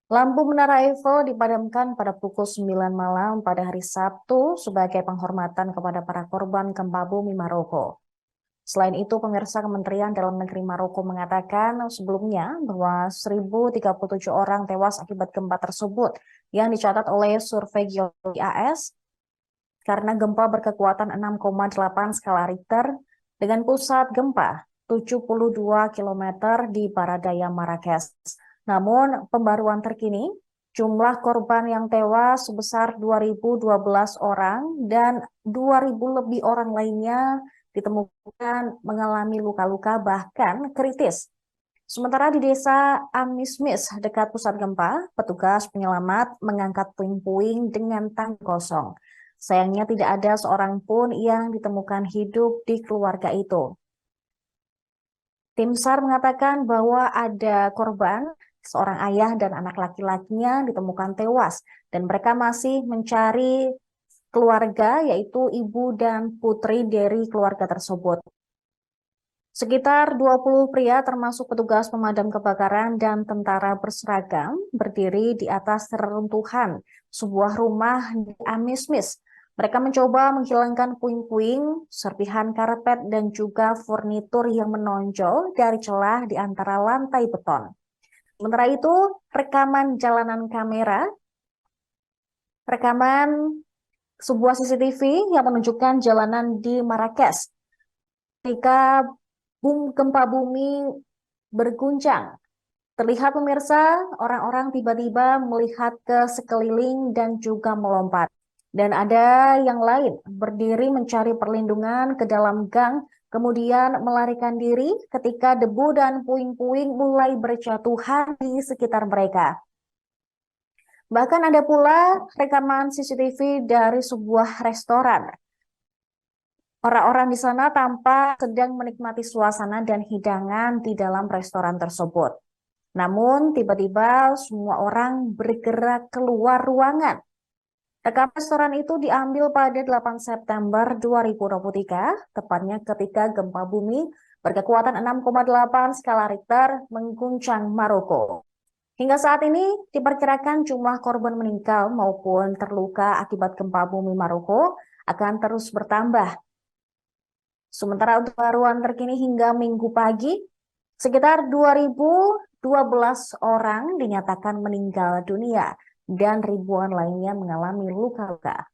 Lampu Menara Eiffel dipadamkan pada pukul 9 malam pada hari Sabtu sebagai penghormatan kepada para korban gempa bumi Maroko. Selain itu, pemirsa Kementerian Dalam Negeri Maroko mengatakan sebelumnya bahwa 1.037 orang tewas akibat gempa tersebut yang dicatat oleh survei geologi AS karena gempa berkekuatan 6,8 skala Richter dengan pusat gempa 72 km di barat daya Marrakesh. Namun, pembaruan terkini, jumlah korban yang tewas sebesar 2.012 orang dan 2.000 lebih orang lainnya ditemukan mengalami luka-luka bahkan kritis. Sementara di desa Amismis dekat pusat gempa, petugas penyelamat mengangkat puing-puing dengan tangki kosong. Sayangnya tidak ada seorang pun yang ditemukan hidup di keluarga itu. Tim SAR mengatakan bahwa ada korban, seorang ayah dan anak laki-lakinya ditemukan tewas, dan mereka masih mencari keluarga, yaitu ibu dan putri dari keluarga tersebut. Sekitar 20 pria termasuk petugas pemadam kebakaran dan tentara berseragam berdiri di atas reruntuhan sebuah rumah di Amismis. Mereka mencoba menghilangkan puing-puing, serpihan karpet, dan juga furnitur yang menonjol dari celah di antara lantai beton. Sementara itu, rekaman sebuah CCTV yang menunjukkan jalanan di Marrakesh ketika gempa bumi berguncang. Terlihat pemirsa, orang-orang tiba-tiba melihat ke sekeliling dan juga melompat. Dan ada yang lain berdiri mencari perlindungan ke dalam gang, kemudian melarikan diri ketika debu dan puing-puing mulai berjatuhan di sekitar mereka. Bahkan ada pula rekaman CCTV dari sebuah restoran. Orang-orang di sana tampak sedang menikmati suasana dan hidangan di dalam restoran tersebut. Namun, tiba-tiba semua orang bergerak keluar ruangan. Rekaman restoran itu diambil pada 8 September 2023, tepatnya ketika gempa bumi berkekuatan 6,8 skala Richter mengguncang Maroko. Hingga saat ini, diperkirakan jumlah korban meninggal maupun terluka akibat gempa bumi Maroko akan terus bertambah. Sementara untuk pembaruan terkini hingga Minggu pagi, sekitar 2.012 orang dinyatakan meninggal dunia dan ribuan lainnya mengalami luka-luka.